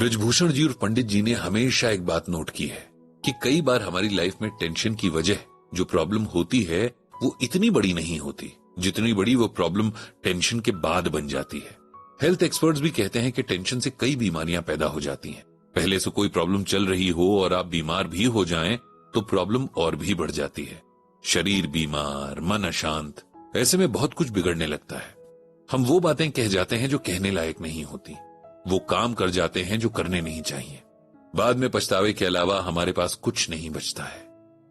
ब्रिजभूषण जी और पंडित जी ने हमेशा एक बात नोट की है कि कई बार हमारी लाइफ में टेंशन की वजह जो प्रॉब्लम होती है वो इतनी बड़ी नहीं होती जितनी बड़ी वो प्रॉब्लम टेंशन के बाद बन जाती है। हेल्थ एक्सपर्ट्स भी कहते हैं कि टेंशन से कई बीमारियां पैदा हो जाती हैं। पहले से कोई प्रॉब्लम चल रही हो और आप बीमार भी हो जाएं तो प्रॉब्लम और भी बढ़ जाती है। शरीर बीमार, मन अशांत, ऐसे में बहुत कुछ बिगड़ने लगता है। हम वो बातें कह जाते हैं जो कहने लायक नहीं होती, वो काम कर जाते हैं जो करने नहीं चाहिए। बाद में पछतावे के अलावा हमारे पास कुछ नहीं बचता है।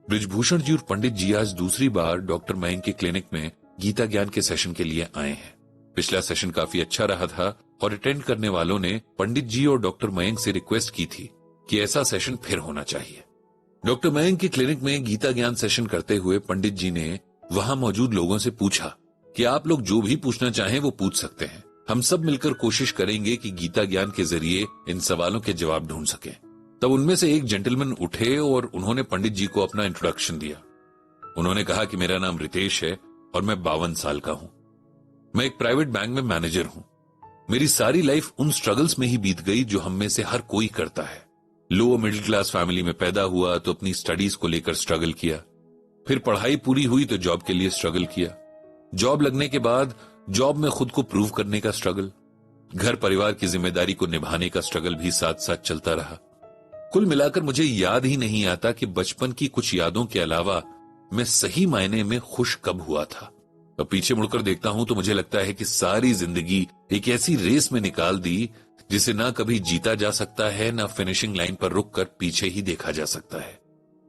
ब्रिजभूषण जी और पंडित जी आज दूसरी बार डॉक्टर मयंक के क्लिनिक में गीता ज्ञान के सेशन के लिए आए हैं। पिछला सेशन काफी अच्छा रहा था और अटेंड करने वालों ने पंडित जी और डॉक्टर मयंक से रिक्वेस्ट की थी कि ऐसा सेशन फिर होना चाहिए। डॉक्टर मयंक के क्लिनिक में गीता ज्ञान सेशन करते हुए पंडित जी ने वहां मौजूद लोगों से पूछा कि आप लोग जो भी पूछना चाहें वो पूछ सकते हैं। हम सब मिलकर कोशिश करेंगे कि गीता ज्ञान के जरिए इन सवालों के जवाब ढूंढ सकें। तब उनमें से एक जेंटलमैन उठे और उन्होंने पंडित जी को अपना इंट्रोडक्शन दिया। उन्होंने कहा कि मेरा नाम रितेश है और मैं 52 साल का हूं। मैं एक प्राइवेट बैंक में मैनेजर हूं। मेरी सारी लाइफ उन स्ट्रगल्स में ही बीत गई जो हम में से हर कोई करता है। लोअर मिडिल क्लास फैमिली में पैदा हुआ तो अपनी स्टडीज को लेकर स्ट्रगल किया, फिर पढ़ाई पूरी हुई तो जॉब के लिए स्ट्रगल किया, जॉब लगने के बाद जॉब में खुद को प्रूव करने का स्ट्रगल, घर परिवार की जिम्मेदारी को निभाने का स्ट्रगल भी साथ साथ चलता रहा। कुल मिलाकर मुझे याद ही नहीं आता कि बचपन की कुछ यादों के अलावा मैं सही मायने में खुश कब हुआ था। अब पीछे मुड़कर देखता हूं तो मुझे लगता है कि सारी जिंदगी एक ऐसी रेस में निकाल दी जिसे ना कभी जीता जा सकता है, ना फिनिशिंग लाइन पर रुककर पीछे ही देखा जा सकता है।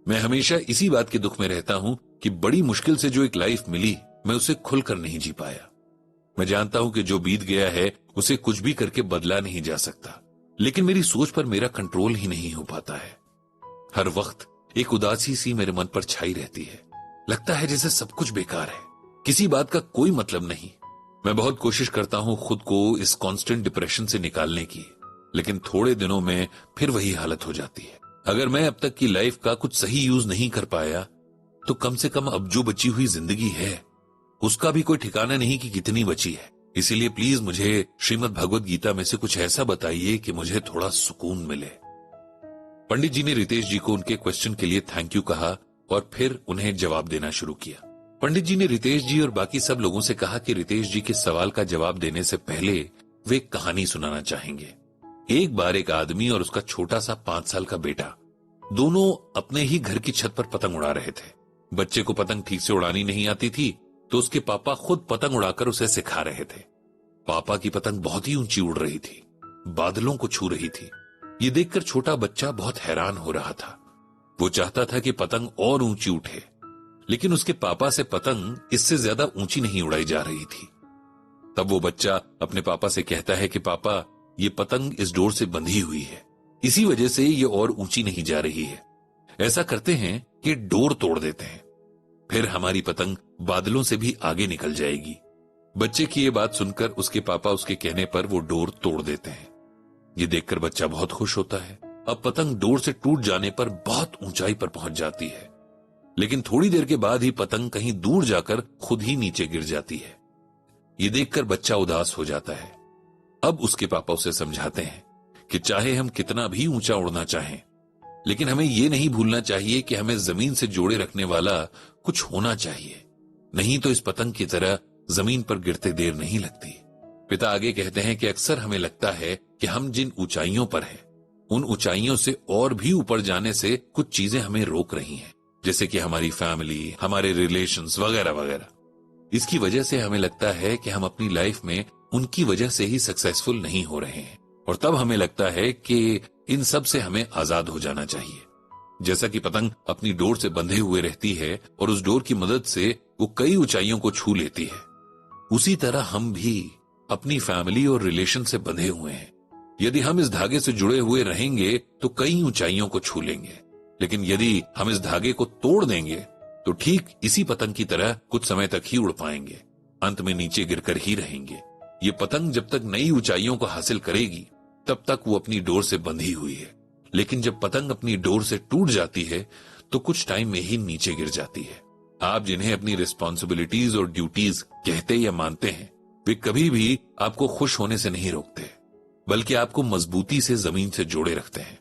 मैं हमेशा इसी बात के दुख में रहता हूं कि बड़ी मुश्किल से जो एक लाइफ मिली मैं उसे खुलकर नहीं जी पाया। मैं जानता हूं कि जो बीत गया है उसे कुछ भी करके बदला नहीं जा सकता, लेकिन मेरी सोच पर मेरा कंट्रोल ही नहीं हो पाता है। हर वक्त एक उदासी सी मेरे मन पर छाई रहती है। लगता है जैसे सब कुछ बेकार है, किसी बात का कोई मतलब नहीं। मैं बहुत कोशिश करता हूं खुद को इस कांस्टेंट डिप्रेशन से निकालने की, लेकिन थोड़े दिनों में फिर वही हालत हो जाती है। अगर मैं अब तक की लाइफ का कुछ सही यूज नहीं कर पाया तो कम से कम अब जो बची हुई जिंदगी है उसका भी कोई ठिकाना नहीं कि कितनी बची है। इसीलिए प्लीज मुझे श्रीमद् भगवद गीता में से कुछ ऐसा बताइए कि मुझे थोड़ा सुकून मिले। पंडित जी ने रितेश जी को उनके क्वेश्चन के लिए थैंक यू कहा और फिर उन्हें जवाब देना शुरू किया। पंडित जी ने रितेश जी और बाकी सब लोगों से कहा कि रितेश जी के सवाल का जवाब देने से पहले वे एक कहानी सुनाना चाहेंगे। एक बार एक आदमी और उसका छोटा सा 5 साल का बेटा दोनों अपने ही घर की छत पर पतंग उड़ा रहे थे। बच्चे को पतंग ठीक से उड़ानी नहीं आती थी तो उसके पापा खुद पतंग उड़ाकर उसे सिखा रहे थे। पापा की पतंग बहुत ही ऊंची उड़ रही थी, बादलों को छू रही थी। ये देखकर छोटा बच्चा बहुत हैरान हो रहा था। वो चाहता था कि पतंग और ऊंची उठे, लेकिन उसके पापा से पतंग इससे ज्यादा ऊंची नहीं उड़ाई जा रही थी। तब वो बच्चा अपने पापा से कहता है कि पापा, ये पतंग इस डोर से बंधी हुई है, इसी वजह से ये और ऊंची नहीं जा रही है। ऐसा करते हैं कि डोर तोड़ देते हैं, फिर हमारी पतंग बादलों से भी आगे निकल जाएगी। बच्चे की ये बात सुनकर उसके पापा उसके कहने पर वो डोर तोड़ देते हैं। ये देखकर बच्चा बहुत खुश होता है। अब पतंग डोर से टूट जाने पर बहुत ऊंचाई पर पहुंच जाती है, लेकिन थोड़ी देर के बाद ही पतंग कहीं दूर जाकर खुद ही नीचे गिर जाती है। ये देखकर बच्चा उदास हो जाता है। अब उसके पापा उसे समझाते हैं कि चाहे हम कितना भी ऊंचा उड़ना चाहें, लेकिन हमें यह नहीं भूलना चाहिए कि हमें जमीन से जोड़े रखने वाला कुछ होना चाहिए, नहीं तो इस पतंग की तरह जमीन पर गिरते देर नहीं लगती। पिता आगे कहते हैं कि अक्सर हमें लगता है कि हम जिन ऊंचाइयों पर हैं, उन ऊंचाइयों से और भी ऊपर जाने से कुछ चीजें हमें रोक रही हैं, जैसे कि हमारी फैमिली, हमारे रिलेशंस वगैरह वगैरह। इसकी वजह से हमें लगता है कि हम अपनी लाइफ में उनकी वजह से ही सक्सेसफुल नहीं हो रहे हैं, और तब हमें लगता है कि इन सब से हमें आजाद हो जाना चाहिए। जैसा कि पतंग अपनी डोर से बंधे हुए रहती है और उस डोर की मदद से वो कई ऊंचाइयों को छू लेती है, उसी तरह हम भी अपनी फैमिली और रिलेशन से बंधे हुए हैं। यदि हम इस धागे से जुड़े हुए रहेंगे तो कई ऊंचाइयों को छू लेंगे, लेकिन यदि हम इस धागे को तोड़ देंगे तो ठीक इसी पतंग की तरह कुछ समय तक ही उड़ पाएंगे, अंत में नीचे गिरकर ही रहेंगे। ये पतंग जब तक नई ऊंचाइयों को हासिल करेगी तब तक वो अपनी डोर से बंधी हुई है, लेकिन जब पतंग अपनी डोर से टूट जाती है तो कुछ टाइम में ही नीचे गिर जाती है। आप जिन्हें अपनी रिस्पॉन्सिबिलिटीज और ड्यूटीज कहते या मानते हैं, वे कभी भी आपको खुश होने से नहीं रोकते। बल्कि आपको मजबूती से जमीन से जोड़े रखते हैं।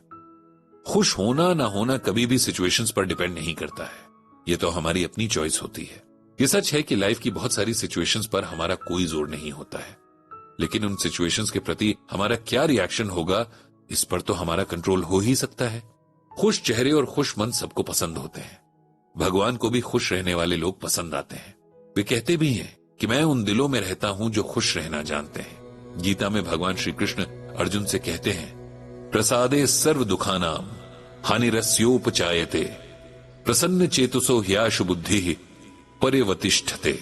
खुश होना ना होना कभी भी सिचुएशंस पर डिपेंड नहीं करता है, यह तो हमारी अपनी चॉइस होती है। यह सच है कि लाइफ की बहुत सारी सिचुएशंस पर हमारा कोई जोर नहीं होता है, लेकिन उन सिचुएशंस के प्रति हमारा क्या रिएक्शन होगा, इस पर तो हमारा कंट्रोल हो ही सकता है। खुश चेहरे और खुश मन सबको पसंद होते हैं। भगवान को भी खुश रहने वाले लोग पसंद आते हैं। वे कहते भी हैं कि मैं उन दिलों में रहता हूं जो खुश रहना जानते हैं। गीता में भगवान श्री कृष्ण अर्जुन से कहते हैं, प्रसादे सर्व दुखानाम हानिरस्योपचायते प्रसन्न चेतसो ह्याशु बुद्धि पर्यवतिष्ठते।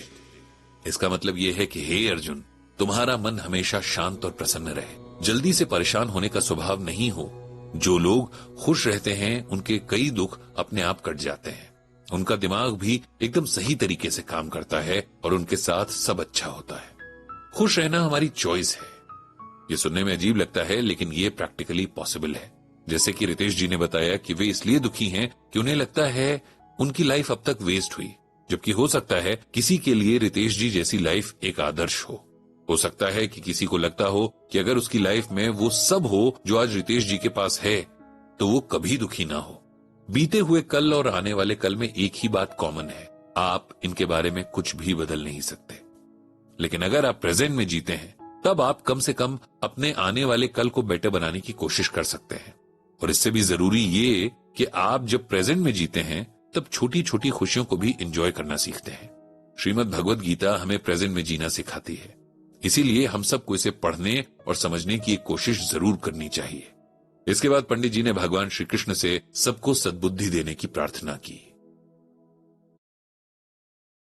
इसका मतलब यह है कि हे अर्जुन, तुम्हारा मन हमेशा शांत और प्रसन्न रहे, जल्दी से परेशान होने का स्वभाव नहीं हो। जो लोग खुश रहते हैं उनके कई दुख अपने आप कट जाते हैं, उनका दिमाग भी एकदम सही तरीके से काम करता है और उनके साथ सब अच्छा होता है। खुश रहना हमारी चॉइस है। ये सुनने में अजीब लगता है, लेकिन ये प्रैक्टिकली पॉसिबल है। जैसे कि रितेश जी ने बताया कि वे इसलिए दुखी हैं कि उन्हें लगता है उनकी लाइफ अब तक वेस्ट हुई, जबकि हो सकता है किसी के लिए रितेश जी जैसी लाइफ एक आदर्श हो सकता है कि किसी को लगता हो कि अगर उसकी लाइफ में वो सब हो जो आज रितेश जी के पास है, तो वो कभी दुखी ना हो। बीते हुए कल और आने वाले कल में एक ही बात कॉमन है, आप इनके बारे में कुछ भी बदल नहीं सकते। लेकिन अगर आप प्रेजेंट में जीते हैं, तब आप कम से कम अपने आने वाले कल को बेटर बनाने की कोशिश कर सकते हैं। और इससे भी जरूरी ये कि आप जब प्रेजेंट में जीते हैं, तब छोटी छोटी खुशियों को भी एंजॉय करना सीखते हैं। श्रीमद् भगवत गीता हमें प्रेजेंट में जीना सिखाती है, इसीलिए हम सबको इसे पढ़ने और समझने की एक कोशिश जरूर करनी चाहिए। इसके बाद पंडित जी ने भगवान श्री कृष्ण से सबको सद्बुद्धि देने की प्रार्थना की।